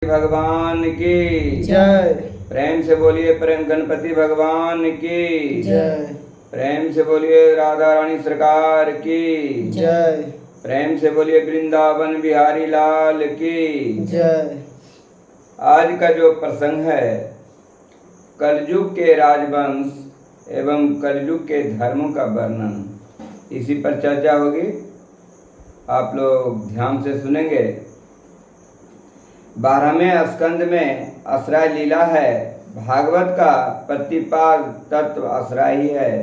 भगवान की जय। प्रेम से बोलिए प्रेम गणपति भगवान की जय। प्रेम से बोलिए राधा रानी सरकार की जय। प्रेम से बोलिए वृंदावन बिहारी लाल की जय। आज का जो प्रसंग है कलयुग के राजवंश एवं कलयुग के धर्मों का वर्णन, इसी पर चर्चा होगी। आप लोग ध्यान से सुनेंगे। 12वें स्कंद में आश्रय लीला है। भागवत का प्रतिपाद तत्व आश्रय ही है।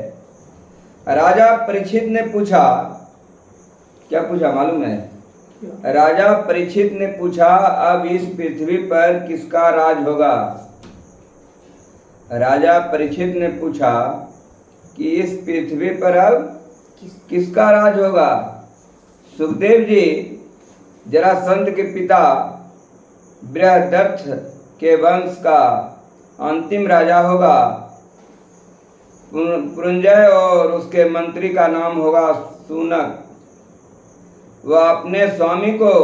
राजा परीक्षित ने पूछा, क्या पूछा मालूम है? राजा परीक्षित ने पूछा, अब इस पृथ्वी पर किसका राज होगा? राजा परीक्षित ने पूछा कि इस पृथ्वी पर अब किसका राज होगा? सुखदेव जी जरासंध के पिता बृहदर्थ के वंश का अंतिम राजा होगा। पुरंजय और उसके मंत्री का नाम होगा सूनक। वह अपने स्वामी को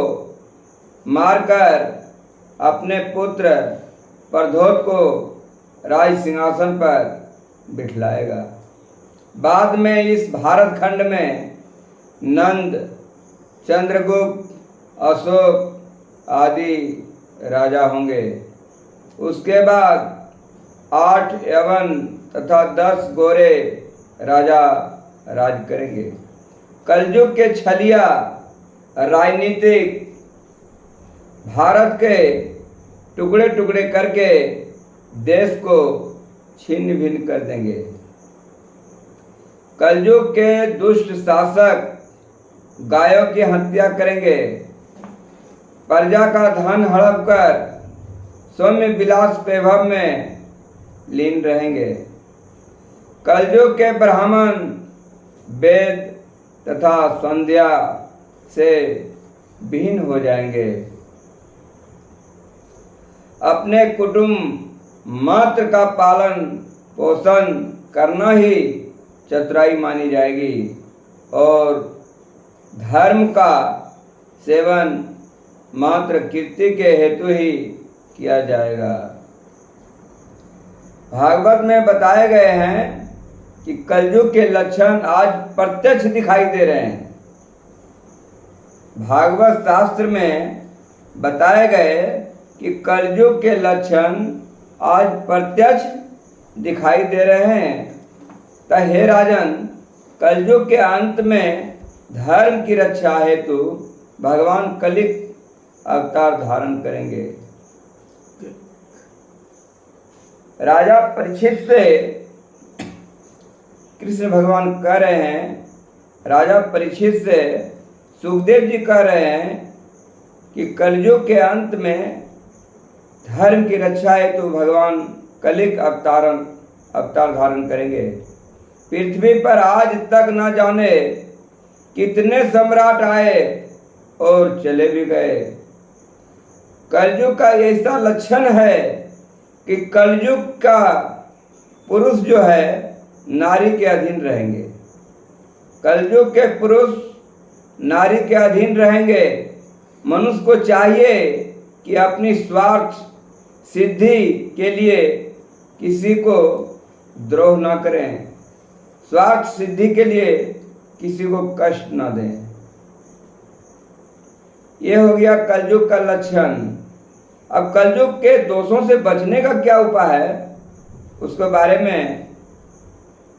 मारकर अपने पुत्र प्रद्योत को राज सिंहासन पर बिठलाएगा। बाद में इस भारत खंड में नंद, चंद्रगुप्त, अशोक आदि राजा होंगे। उसके बाद 8 यवन तथा 10 गोरे राजा राज करेंगे। कलयुग के छलिया राजनीतिक भारत के टुकड़े टुकड़े करके देश को छिन्न भिन्न कर देंगे। कलयुग के दुष्ट शासक गायों की हत्या करेंगे। प्रजा का धन हड़प कर सौम्य विलास वैभव में लीन रहेंगे। कलयुग के ब्राह्मण वेद तथा संध्या से विहीन हो जाएंगे। अपने कुटुंब मात्र का पालन पोषण करना ही चतुराई मानी जाएगी और धर्म का सेवन मात्र कीर्ति के हेतु ही किया जाएगा। भागवत में बताए गए हैं कि कलयुग के लक्षण आज प्रत्यक्ष दिखाई दे रहे हैं। भागवत शास्त्र में बताए गए कि कलयुग के लक्षण आज प्रत्यक्ष दिखाई दे रहे हैं। तो हे राजन, कलयुग के अंत में धर्म की रक्षा हेतु भगवान कलिक अवतार धारण करेंगे। राजा परीक्षित से कृष्ण भगवान कह रहे हैं, राजा परीक्षित से सुखदेव जी कह रहे हैं कि कलयुग के अंत में धर्म की रक्षा हेतु भगवान कलिक अवतार धारण करेंगे। पृथ्वी पर आज तक न जाने कितने सम्राट आए और चले भी गए। कलयुग का ऐसा लक्षण है कि कलयुग का पुरुष जो है नारी के अधीन रहेंगे। कलयुग के पुरुष नारी के अधीन रहेंगे। मनुष्य को चाहिए कि अपनी स्वार्थ सिद्धि के लिए किसी को द्रोह न करें, स्वार्थ सिद्धि के लिए किसी को कष्ट न दें। ये हो गया कलयुग का लक्षण। अब कलयुग के दोषों से बचने का क्या उपाय है, उसके बारे में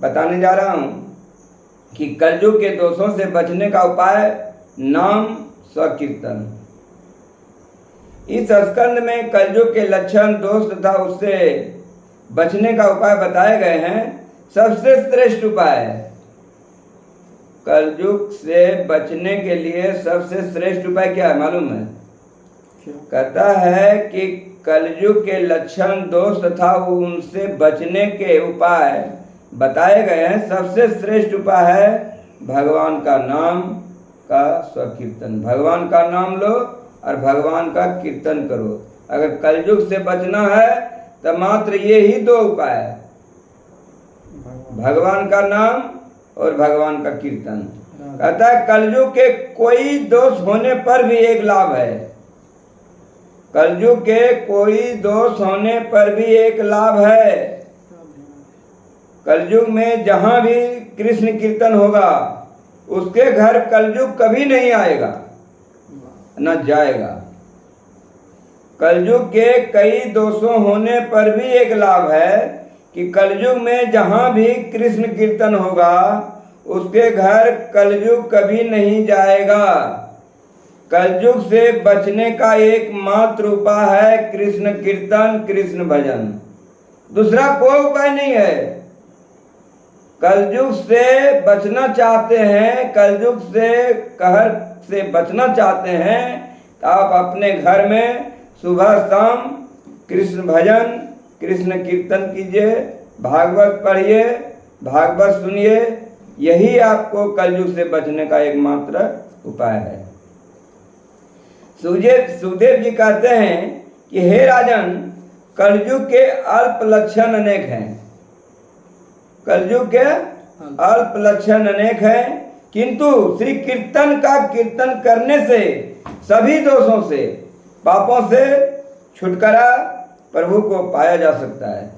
बताने जा रहा हूं कि कलयुग के दोषों से बचने का उपाय नाम स्वकीर्तन। इस स्कंद में कलयुग के लक्षण, दोष तथा उससे बचने का उपाय बताए गए हैं। सबसे श्रेष्ठ उपाय कलयुग से बचने के लिए सबसे श्रेष्ठ उपाय क्या है मालूम है? कहता है कि कलयुग के लक्षण, दोष तथा उनसे बचने के उपाय बताए गए हैं। सबसे श्रेष्ठ उपाय है भगवान का नाम का स्वकीर्तन। भगवान का नाम लो और भगवान का कीर्तन करो। अगर कलयुग से बचना है तो मात्र ये ही 2 उपाय है, भगवान का नाम और भगवान का कीर्तन। कहता है कलयुग के कोई दोष होने पर भी एक लाभ है। कलयुग के कोई दोष होने पर भी एक लाभ है। कलयुग में जहां भी कृष्ण कीर्तन होगा उसके घर कलयुग कभी नहीं आएगा न जाएगा। कलयुग के कई दोषों होने पर भी एक लाभ है कि कलयुग में जहां भी कृष्ण कीर्तन होगा उसके घर कलयुग कभी नहीं जाएगा। कलयुग से बचने का एकमात्र उपाय है कृष्ण कीर्तन, कृष्ण भजन, दूसरा कोई उपाय नहीं है। कलयुग से बचना चाहते हैं, कलयुग से कहर से बचना चाहते हैं तो आप अपने घर में सुबह शाम कृष्ण भजन, कृष्ण कीर्तन कीजिए, भागवत पढ़िए, भागवत सुनिए। यही आपको कलयुग से बचने का एकमात्र उपाय है। सुखदेव जी कहते हैं कि हे राजन, कलयुग के अल्प लक्षण अनेक हैं। कलयुग के अल्प लक्षण अनेक हैं, किंतु श्री कीर्तन का कीर्तन करने से सभी दोषों से, पापों से छुटकारा प्रभु को पाया जा सकता है।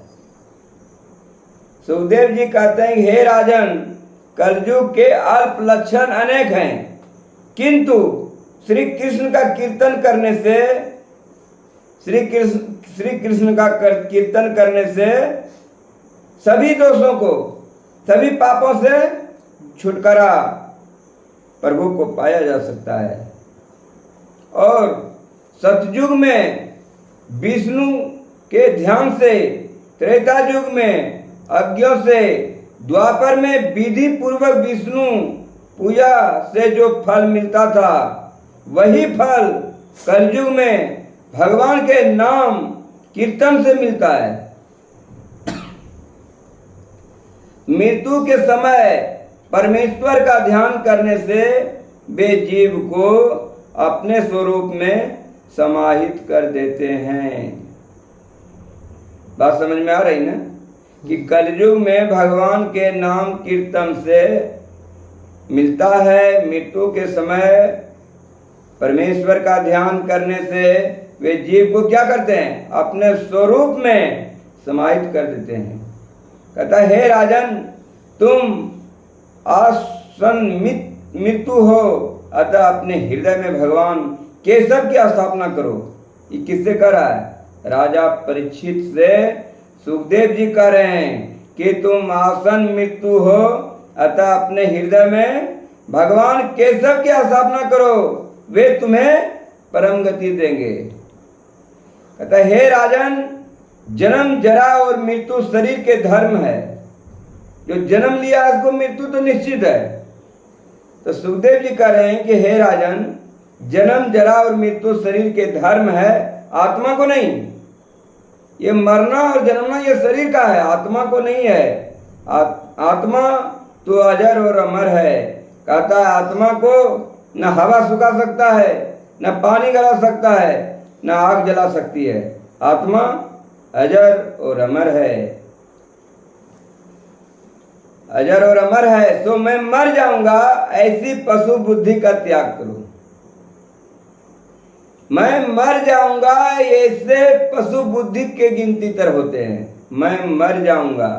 सुखदेव जी कहते हैं हे राजन, कलयुग के अल्प लक्षण अनेक हैं, किंतु श्री कृष्ण का कीर्तन करने से, श्री कृष्ण का कीर्तन करने से सभी दोषों को, सभी पापों से छुटकारा प्रभु को पाया जा सकता है। और सतयुग में विष्णु के ध्यान से, त्रेता युग में यज्ञों से, द्वापर में विधि पूर्वक विष्णु पूजा से जो फल मिलता था वही फल कलयुग में भगवान के नाम कीर्तन से मिलता है। मृत्यु के समय परमेश्वर का ध्यान करने से वे जीव को अपने स्वरूप में समाहित कर देते हैं। बात समझ में आ रही ना कि कलयुग में भगवान के नाम कीर्तन से मिलता है, मृत्यु के समय परमेश्वर का ध्यान करने से वे जीव को क्या करते हैं, अपने स्वरूप में समाहित कर देते हैं। कहता है हे राजन, तुम आसन्न मृत्यु हो, अतः अपने हृदय में भगवान केशव की स्थापना करो। ये किससे कर रहा है? राजा परीक्षित से सुखदेव जी कह रहे हैं कि तुम आसन्न मृत्यु हो, अतः अपने हृदय में भगवान केशव की स्थापना करो, वे तुम्हें परम गति देंगे। कहता है हे राजन, जन्म जरा और मृत्यु शरीर के धर्म है। जो जन्म लिया उसको मृत्यु तो निश्चित है। तो सुखदेव जी कह रहे हैं कि हे राजन, जन्म जरा और मृत्यु शरीर के धर्म है, आत्मा को नहीं। ये मरना और जन्मना ये शरीर का है, आत्मा को नहीं है। आत्मा तो अजर और अमर है। कहता है आत्मा को न हवा सुखा सकता है, न पानी गला सकता है, न आग जला सकती है। आत्मा अजर और अमर है, अजर और अमर है। तो मैं मर जाऊंगा, ऐसी पशु बुद्धि का त्याग करो। मैं मर जाऊंगा, ऐसे पशु बुद्धि के गिनती तर होते हैं। मैं मर जाऊंगा,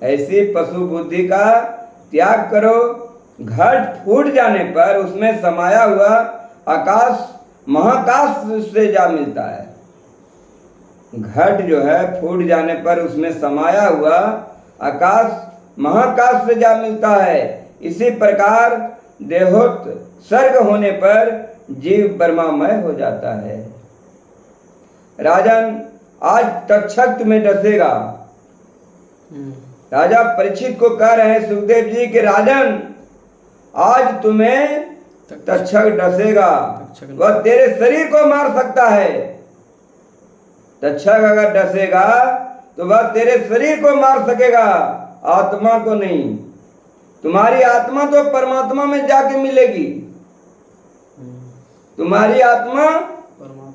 ऐसी पशु बुद्धि का त्याग करो। घट फूट जाने पर उसमें समाया हुआ आकाश महाकाश से जा मिलता है। घट जो है फूट जाने पर उसमें समाया हुआ आकाश महाकाश से जा मिलता है। इसी प्रकार देहोत सर्ग होने पर जीव ब्रह्मामय हो जाता है। राजन, आज तक्षक तुम्हें डसेगा। राजा परीक्षित को कह रहे हैं सुखदेव जी कि राजन, आज तुम्हें तक्षक डसेगा, वह तेरे शरीर को मार सकता है। तक्षक अगर डसेगा तो वह तेरे शरीर को मार सकेगा, आत्मा को नहीं। तुम्हारी आत्मा तो परमात्मा में जाके मिलेगी। तुम्हारी आत्मा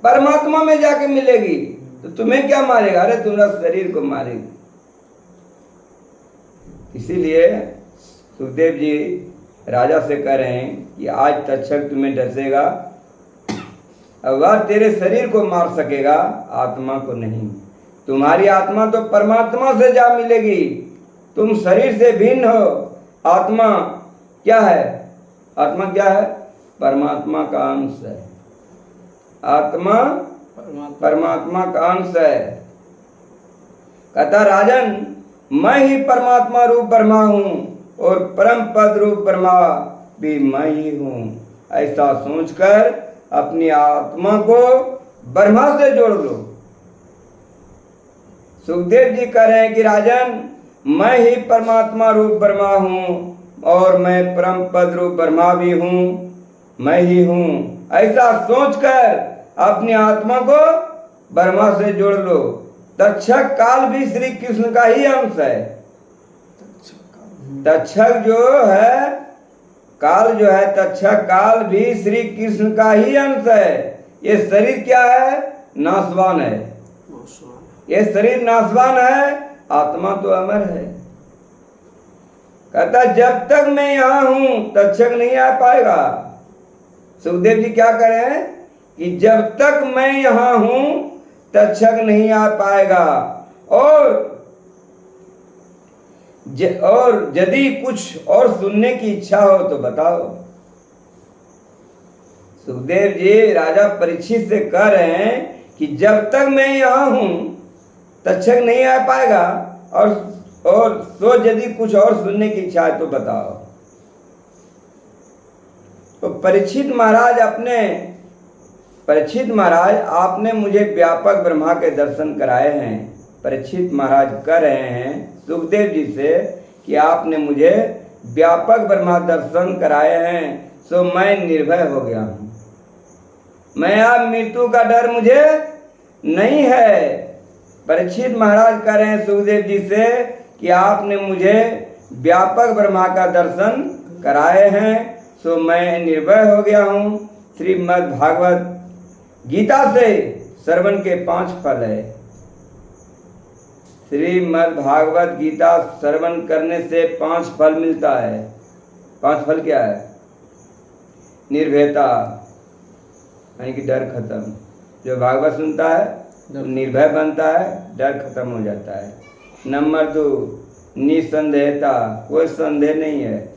परमात्मा में जाके मिलेगी, तो तुम्हें क्या मारेगा? अरे तुम्हारा शरीर को मारेगी। इसीलिए सुखदेव जी राजा से कह रहे हैं कि आज तक्षक तुम्हें डसेगा, वह तेरे शरीर को मार सकेगा, आत्मा को नहीं। तुम्हारी आत्मा तो परमात्मा से जा मिलेगी। तुम शरीर से भिन्न हो। आत्मा क्या है? आत्मा क्या है? परमात्मा का अंश है। आत्मा परमात्मा का अंश है। कहता राजन, मैं ही परमात्मा रूप ब्रह्मा हूं और परम पद रूप ब्रह्मा भी मैं ही हूं। ऐसा सोचकर अपनी आत्मा को ब्रह्मा से जोड़ लो। सुखदेव जी कह रहे हैं कि राजन, मैं ही परमात्मा रूप ब्रह्मा हूं और मैं परम पद रूप ब्रह्मा भी हूं, मैं ही हूं। ऐसा सोचकर अपनी आत्मा को ब्रह्मा से जोड़ लो। तक्षक काल भी श्री कृष्ण का ही अंश है। तक्षक जो है, काल जो है, तक्षक काल भी श्री कृष्ण का ही अंश है। ये शरीर क्या है? नाशवान है। ये शरीर नाशवान है, आत्मा तो अमर है। कहता जब तक मैं यहां हूं तक्षक नहीं आ पाएगा। सुखदेव जी क्या कह रहे हैं कि जब तक मैं यहां हूं तक्षक नहीं आ पाएगा। और यदि कुछ और सुनने की इच्छा हो तो बताओ। सुखदेव जी राजा परीक्षित से कह रहे हैं कि जब तक मैं यहां हूं तक्षक नहीं आ पाएगा, और तो यदि कुछ और सुनने की इच्छा है तो बताओ। तो परीक्षित महाराज आपने मुझे व्यापक ब्रह्मा के दर्शन कराए हैं। परीक्षित महाराज कह रहे हैं सुखदेव जी से कि आपने मुझे व्यापक ब्रह्मा दर्शन कराए हैं, सो मैं निर्भय हो गया हूं। मैं अब मृत्यु का डर मुझे नहीं है। परीक्षित महाराज कह रहे हैं सुखदेव जी से कि आपने मुझे व्यापक ब्रह्मा का दर्शन कराए हैं, सो मैं निर्भय हो गया हूँ। श्रीमद् भागवत गीता से श्रवण के 5 फल है। श्रीमद् भागवत गीता श्रवण करने से 5 फल मिलता है। 5 फल क्या है? निर्भयता, यानी कि डर खत्म। जो भागवत सुनता है तो निर्भय बनता है, डर खत्म हो जाता है। नंबर 2 निसंदेहता, कोई संदेह नहीं है।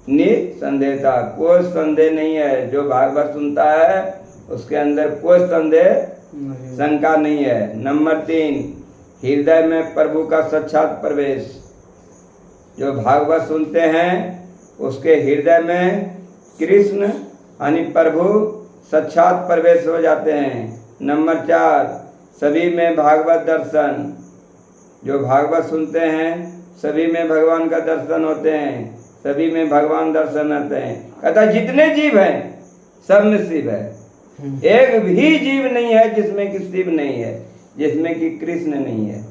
निसंदेहता, कोई संदेह नहीं है। जो भागवत सुनता है उसके अंदर कोई संदेह शंका नहीं है। नंबर 3 हृदय में प्रभु का साक्षात प्रवेश। जो भागवत सुनते हैं उसके हृदय में कृष्ण यानी प्रभु साक्षात प्रवेश हो जाते हैं। नंबर 4 सभी में भागवत दर्शन। जो भागवत सुनते हैं सभी में भगवान का दर्शन होते हैं, सभी में भगवान दर्शन आते हैं। कहता जितने जीव हैं सब में शिव है। एक भी जीव नहीं है जिसमें कि शिव नहीं है, जिसमें कि कृष्ण नहीं है।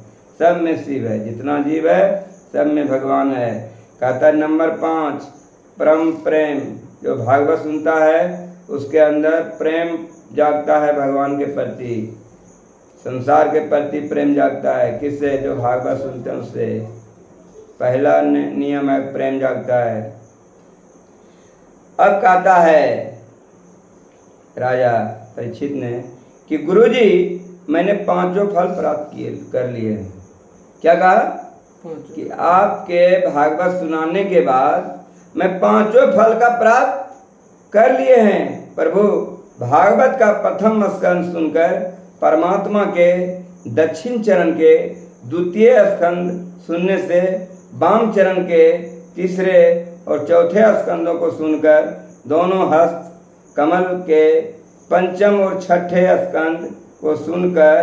सब में शिव है। जितना जीव है सब में भगवान है। कहता है नंबर 5 परम प्रेम। जो भागवत सुनता है उसके अंदर प्रेम जागता है भगवान के प्रति, संसार के प्रति प्रेम जागता है। किससे? जो भागवत सुनते हैं उससे। पहला नियम है प्रेम जागता है। अब कहता है राजा परीक्षित ने कि गुरुजी मैंने 5 फल प्राप्त कर लिए। क्या कहा? कि आपके भागवत सुनाने के बाद मैं 5 फल का प्राप्त कर लिए हैं। प्रभु भागवत का प्रथम स्कंद सुनकर परमात्मा के दक्षिण चरण के द्वितीय स्कंद सुनने से वाम चरण के तीसरे और चौथे स्कंदों को सुनकर दोनों हस्त कमल के पंचम और छठे स्कंद को सुनकर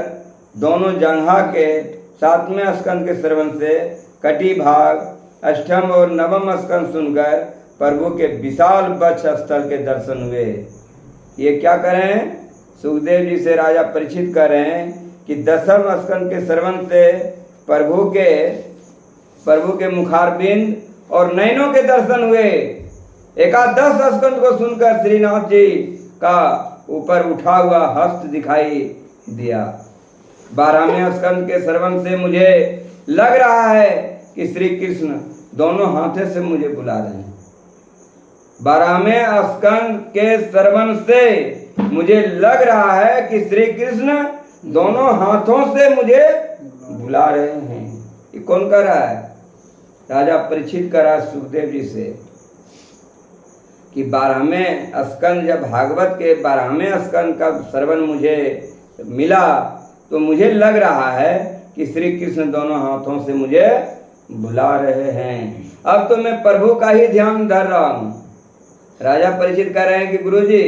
दोनों जंघा के 7वें स्कंद के श्रवण से कटी भाग 8म और 9वां स्कंद सुनकर प्रभु के विशाल वक्ष स्थल के दर्शन हुए। ये क्या करें? सुखदेव जी से राजा परीक्षित कर रहे हैं कि 10वें स्कंद के श्रवण से प्रभु के मुखारबिंद और नयनों के दर्शन हुए। एकादश स्कंद को सुनकर श्रीनाथ जी का ऊपर उठा हुआ हस्त दिखाई दिया। 12वें स्कंद के श्रवण से मुझे लग रहा है कि श्री कृष्ण दोनों हाथों से मुझे बुला रहे हैं। 12वें स्कंद के श्रवण से मुझे लग रहा है कि श्री कृष्ण दोनों हाथों से मुझे बुला रहे हैं। ये कौन कर रहा है? राजा परीक्षित कर रहा है सुखदेव जी से कि 12वें स्कंद, जब भागवत के 12वें स्कंद का श्रवण मुझे मिला तो मुझे लग रहा है कि श्री कृष्ण दोनों हाथों से मुझे बुला रहे हैं। अब तो मैं प्रभु का ही ध्यान धर रहा हूँ। राजा परीक्षित कह रहे हैं कि गुरुजी,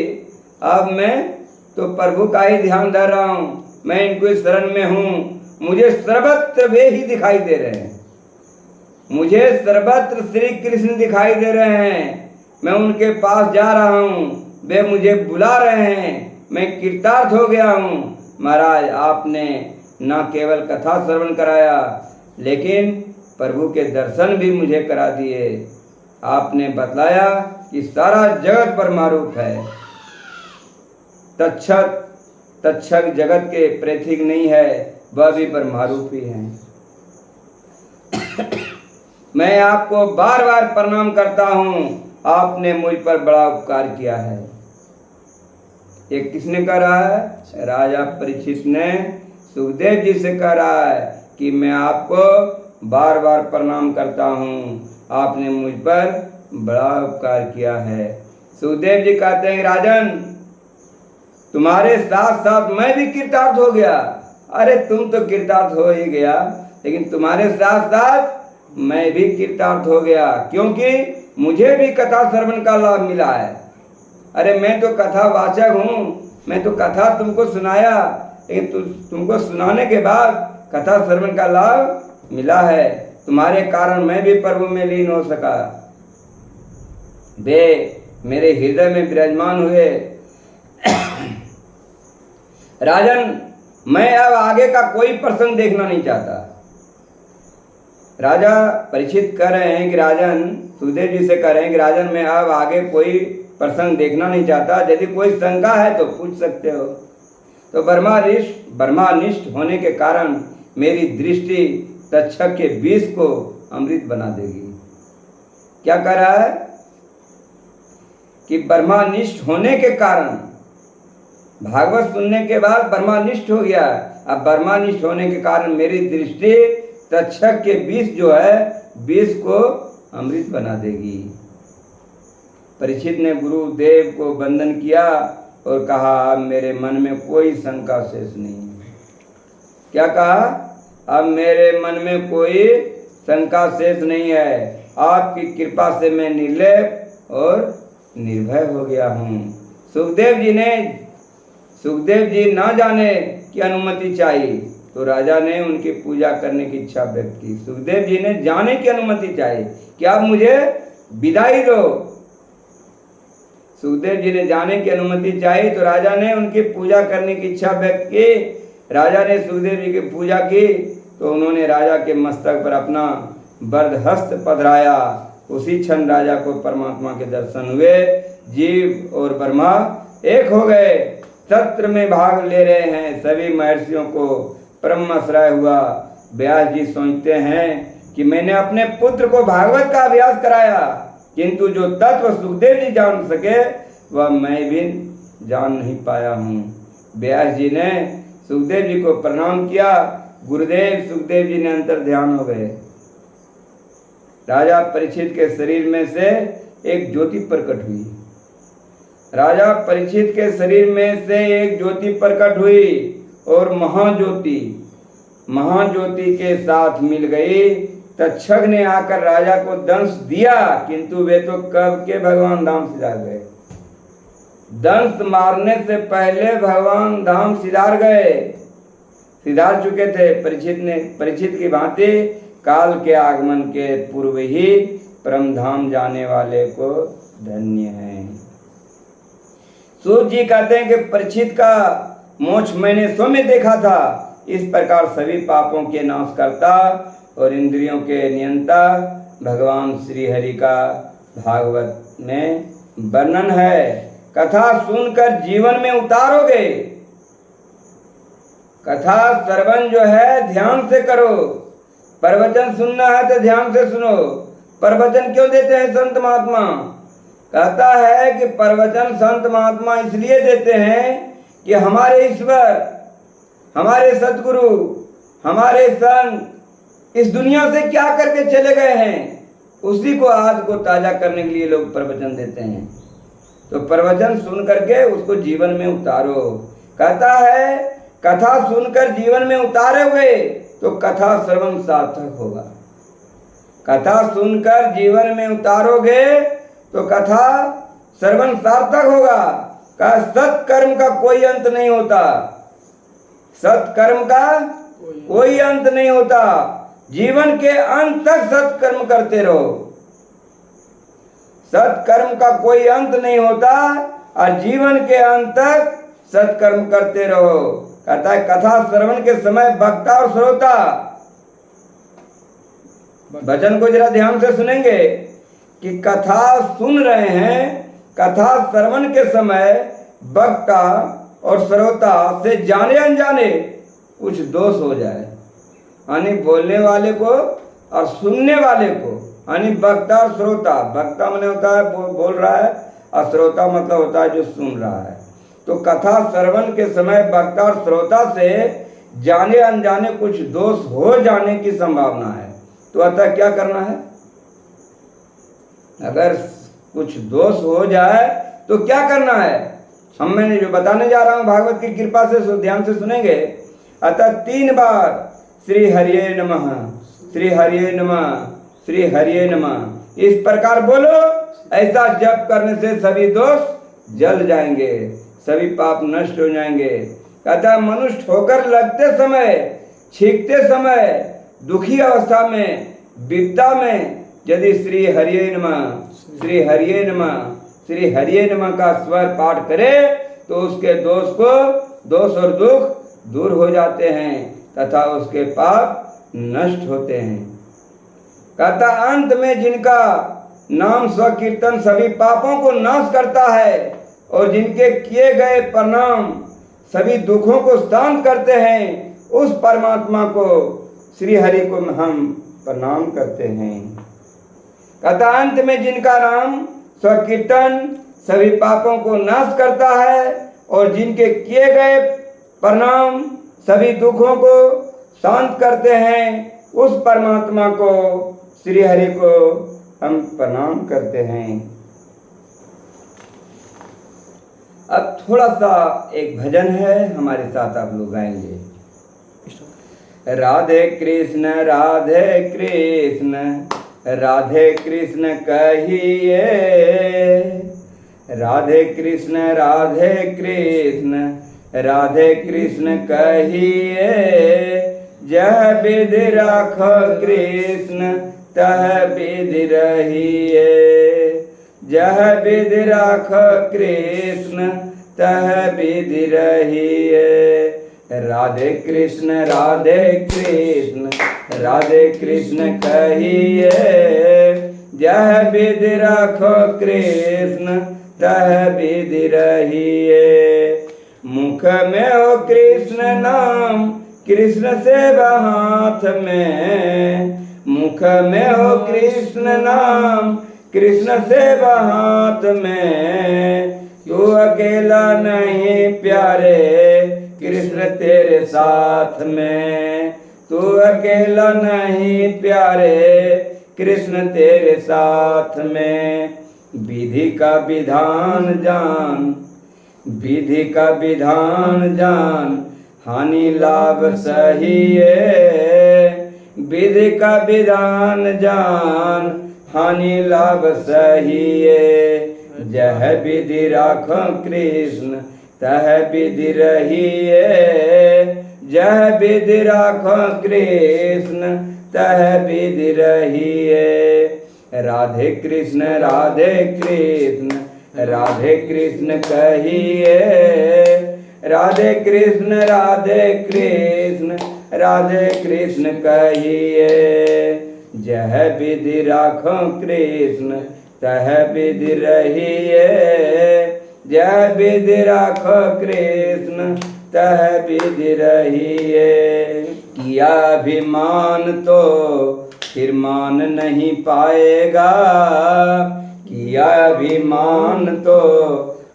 अब मैं तो प्रभु का ही ध्यान धर रहा हूँ, मैं इनको शरण में हूँ, मुझे सर्वत्र वे ही दिखाई दे रहे हैं, मुझे सर्वत्र श्री कृष्ण दिखाई दे रहे हैं। मैं उनके पास जा रहा हूँ, वे मुझे बुला रहे हैं, मैं कृतार्थ हो गया हूँ। महाराज, आपने न केवल कथा श्रवण कराया लेकिन प्रभु के दर्शन भी मुझे करा दिए। आपने बतलाया कि सारा जगत परमारूप है, तक्षक जगत के प्रतीक नहीं है, वह भी परमारूप ही है। मैं आपको बार बार प्रणाम करता हूँ, आपने मुझ पर बड़ा उपकार किया है। ये किसने कह रहा है? राजा परीक्षित ने सुखदेव जी से कह रहा है कि मैं आपको बार बार प्रणाम करता हूँ, आपने मुझ पर बड़ा उपकार किया है। सुखदेव जी कहते हैं, राजन, तुम्हारे साथ साथ मैं भी कृतार्थ हो गया। अरे तुम तो कृतार्थ हो ही गया, लेकिन तुम्हारे साथ साथ मैं भी कृतार्थ हो गया, क्योंकि मुझे भी कथा श्रवण का लाभ मिला है। अरे मैं तो कथा वाचक हूँ, मैं तो कथा तुमको सुनाया, लेकिन तुमको सुनाने के बाद कथा श्रवण का लाभ मिला है। तुम्हारे कारण मैं भी प्रभु में लीन हो सका, वे मेरे हृदय में विराजमान हुए। राजन, मैं अब आगे का कोई प्रसंग देखना नहीं चाहता। राजा परीक्षित कह रहे हैं कि राजन, सुखदेव जी से कह रहे हैं कि राजन, मैं अब आगे कोई प्रसंग देखना नहीं चाहता, यदि कोई शंका है तो पूछ सकते हो। तो ब्रह्मानिष्ठ होने के कारण मेरी दृष्टि तक्षक के विष को अमृत बना देगी। क्या कह रहा है कि ब्रह्मानिष्ठ होने के कारण, भागवत सुनने के बाद ब्रह्मानिष्ठ हो गया, अब ब्रह्मानिष्ठ होने के कारण मेरी दृष्टि तक्षक के विष जो है, विष को अमृत बना देगी। परीक्षित ने गुरुदेव को वंदन किया और कहा, अब मेरे मन में कोई शंका शेष नहीं है। क्या कहा? अब मेरे मन में कोई शंका शेष नहीं है, आपकी कृपा से मैं निर्लेप और निर्भय हो गया हूँ। सुखदेव जी ना जाने की अनुमति चाहिए तो राजा ने उनकी पूजा करने की इच्छा व्यक्त की। सुखदेव जी ने जाने की अनुमति चाहिए कि आप मुझे विदाई दो। सुखदेव जी ने जाने की अनुमति चाहिए तो राजा ने उनकी पूजा करने की इच्छा व्यक्त की। राजा ने सुखदेव जी की पूजा की तो उन्होंने राजा के मस्तक पर अपना वरदहस्त पधराया। उसी क्षण राजा को परमात्मा के दर्शन हुए। जीव और ब्रह्मा एक हो गए, सत्र में भाग ले रहे हैं। सभी महर्षियों को परमाश्रय हुआ। व्यास जी सोचते हैं कि मैंने अपने पुत्र को भागवत का अभ्यास कराया, किंतु जो तत्व सुखदेव जी जान सके वह मैं भी जान नहीं पाया हूँ। व्यास जी ने सुखदेव जी को प्रणाम किया। गुरुदेव सुखदेव जी ने अंतर ध्यान हो गए। राजा परीक्षित के शरीर में से एक ज्योति प्रकट हुई। राजा परीक्षित के शरीर में से एक ज्योति प्रकट हुई और महाज्योति के साथ मिल गई। तक्षक ने आकर राजा को दंश दिया, किंतु वे तो कब के भगवान धाम सिधार गए। दंश मारने से पहले भगवान धाम सिधार चुके थे। परीक्षित की भांति काल के आगमन के पूर्व ही परम धाम जाने वाले को धन्य है। सूत जी कहते हैं कि परीक्षित का मोक्ष मैंने स्वयं देखा था। इस प्रकार सभी पापों के नाश करता और इंद्रियों के नियंता भगवान श्री हरि का भागवत में वर्णन है। कथा सुनकर जीवन में उतारोगे। कथा श्रवण जो है ध्यान से करो। प्रवचन सुनना है तो ध्यान से सुनो। प्रवचन क्यों देते हैं संत महात्मा? कहता है कि प्रवचन संत महात्मा इसलिए देते हैं कि हमारे ईश्वर, हमारे सदगुरु, हमारे संत इस दुनिया से क्या करके चले गए हैं, उसी को आज को ताजा करने के लिए लोग प्रवचन देते हैं। तो प्रवचन सुन करके उसको जीवन में उतारो। कहता है कथा सुनकर जीवन में उतारोगे तो कथा श्रवण सार्थक होगा। कथा सुनकर जीवन में उतारोगे तो कथा श्रवण सार्थक होगा। का सत्कर्म का कोई अंत नहीं होता, सत्कर्म का कोई अंत नहीं होता। जीवन के अंत तक सत्कर्म करते रहो, सत्कर्म का कोई अंत नहीं होता और जीवन के अंत तक सत्कर्म करते रहो। कहता है कथा श्रवण के समय वक्ता और श्रोता, वचन को जरा ध्यान से सुनेंगे कि कथा सुन रहे हैं, कथा श्रवण के समय वक्ता और श्रोता से जाने अनजाने कुछ दोष हो जाए, यानी बोलने वाले को और सुनने वाले को, यानी वक्ता और श्रोता। वक्ता माने होता है बोल रहा है और श्रोता मतलब होता है जो सुन रहा है। तो कथा श्रवण के समय वक्ता और श्रोता से जाने अनजाने कुछ दोष हो जाने की संभावना है। तो अतः क्या करना है, अगर कुछ दोष हो जाए तो क्या करना है, मैं जो बताने जा रहा हूं भागवत की कृपा से ध्यान से सुनेंगे। अतः 3 बार श्री हरिये नमः, श्री हरिये नमः, श्री हरिये नमः इस प्रकार बोलो। ऐसा जप करने से सभी दोष जल जाएंगे, सभी पाप नष्ट हो जाएंगे। कहता है मनुष्य ठोकर लगते समय, छींकते समय, दुखी अवस्था में, विपदा में यदि श्री हरिये नमः, श्री हरिये नमः, श्री हरिये नमः का स्वर पाठ करे तो उसके दोष और दुख दूर हो जाते हैं तथा उसके पाप नष्ट होते हैं। कहता अंत में जिनका नाम स्वकीर्तन सभी पापों को नाश करता है और जिनके किए गए प्रणाम सभी दुखों को शांत करते हैं, उस परमात्मा को श्री हरि को हम प्रणाम करते हैं। कहता अंत में जिनका नाम स्वकीर्तन सभी पापों को नाश करता है और जिनके किए गए प्रणाम सभी दुखों को शांत करते हैं, उस परमात्मा को श्री हरि को हम प्रणाम करते हैं। अब थोड़ा सा एक भजन है, हमारे साथ आप लोग गाएंगे। राधे कृष्ण राधे कृष्ण राधे कृष्ण कहिए, राधे कृष्ण राधे कृष्ण राधे कृष्ण कहिए, जह विधि राखो कृष्ण तह विधि रहिए, जह विधि राखो कृष्ण तह विधि रहिए। राधे कृष्ण राधे कृष्ण कहिए, जह विधि राखो कृष्ण तह विधि रहिए। मुख में हो कृष्ण नाम कृष्ण सेवा हाथ में, मुख में हो कृष्ण नाम कृष्ण सेवा हाथ में, तू अकेला नहीं प्यारे कृष्ण तेरे साथ में, तू अकेला नहीं प्यारे कृष्ण तेरे साथ में। विधि का विधान जान, विधि का विधान जान, हानि लाभ सही है, विधि का विधान जान, हानि लाभ सही है। जह विधि राखो कृष्ण तह विधि रहिए, जह विधि राखो कृष्ण तह विधि रहिए। राधे कृष्ण राधे कृष्ण कहिए, राधे कृष्ण राधे कृष्ण कहिए, जह विधि राखो कृष्ण तह विधि रहिए, जह विधि राखो कृष्ण तह विधि रहिए। किया अभिमान तो फिर मान नहीं पाएगा, किया अभिमान तो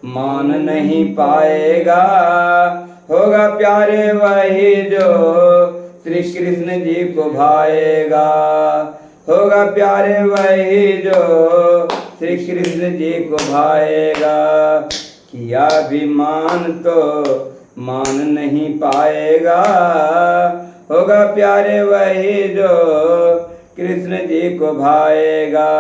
मान नहीं पाएगा। होगा प्यारे वही जो श्री कृष्ण जी को भाएगा। होगा प्यारे वही जो श्री कृष्ण जी को भाएगा। किया अभिमान तो मान नहीं पाएगा। होगा प्यारे वही जो कृष्ण जी को भाएगा।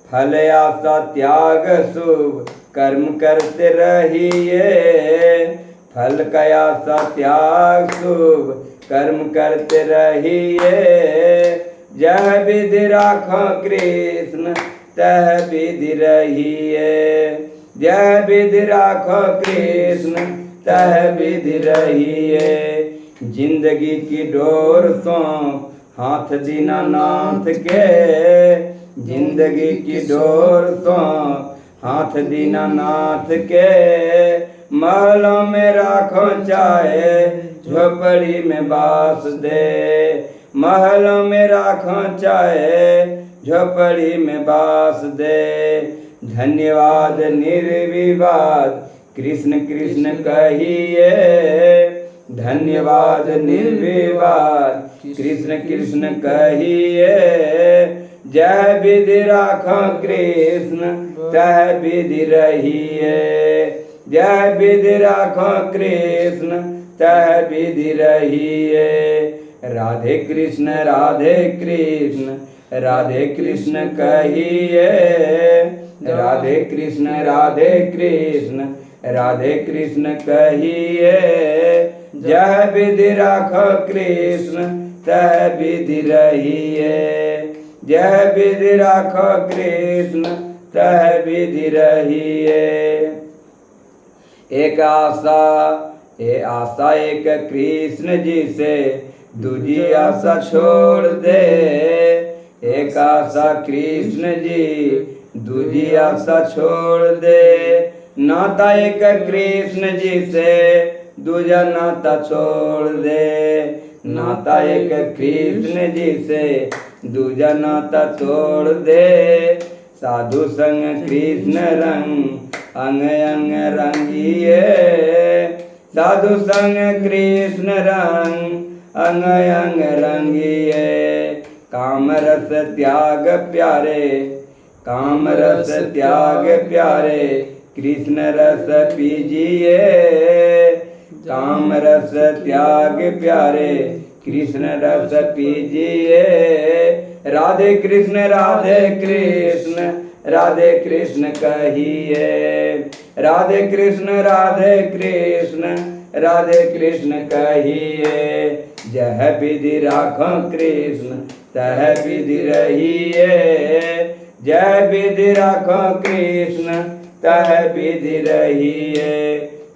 फल आशा त्याग शुभ कर्म करते रहिए। फल का आशा त्याग शुभ कर्म करते रहिए। जह विधि राखो कृष्ण तह विधि रहिए। जह विधि राखो कृष्ण तह विधि रहिए। जिंदगी की डोर सौंप हाथ दीनानाथ के। जिंदगी की डोर सौंप हाथ दीनानाथ के। महलों में राखो चाहे झोपड़ी में बास दे। महलों में राखो चाहे झोपड़ी में बास दे। धन्यवाद निर्विवाद कृष्ण कृष्ण कहिए। धन्यवाद निर्विवाद कृष्ण कृष्ण कहिए। जय विधि राखो कृष्ण तह विधि रहिए। जय विधि राखो कृष्ण तह विधि रहिए। राधे कृष्ण राधे कृष्ण कहिए। राधे कृष्ण राधे कृष्ण कहिए। जह विधि राखो कृष्ण तह विधि रहिए। जह विधि राखो कृष्ण तह विधि रहिए। एक आशा एक कृष्ण जी से दूजी आशा छोड़ दे। एक आशा कृष्ण जी दूजी आशा छोड़ दे। नाता एक कृष्ण जी से दूजा नाता छोड़ दे। नाता एक कृष्ण जी से दूजा नाता तोड़ दे। साधु संग कृष्ण रंग अंग अंग रंगिए। साधु संग कृष्ण रंग अंग अंग रंगिए। काम रस त्याग प्यारे काम रस त्याग प्यारे कृष्ण रस पीजिए। काम रस त्याग प्यारे कृष्ण रस पीजिए। राधे कृष्ण राधे कृष्ण कहिए। राधे कृष्ण राधे कृष्ण कहिए। जह विधि राखो कृष्ण तह विधि रहिए। जय विधि राखो कृष्ण तह विधि रहिए।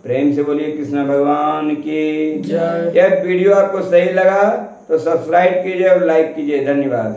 प्रेम से बोलिए कृष्ण भगवान की जय। यह वीडियो आपको सही लगा तो सब्सक्राइब कीजिए और लाइक कीजिए। धन्यवाद।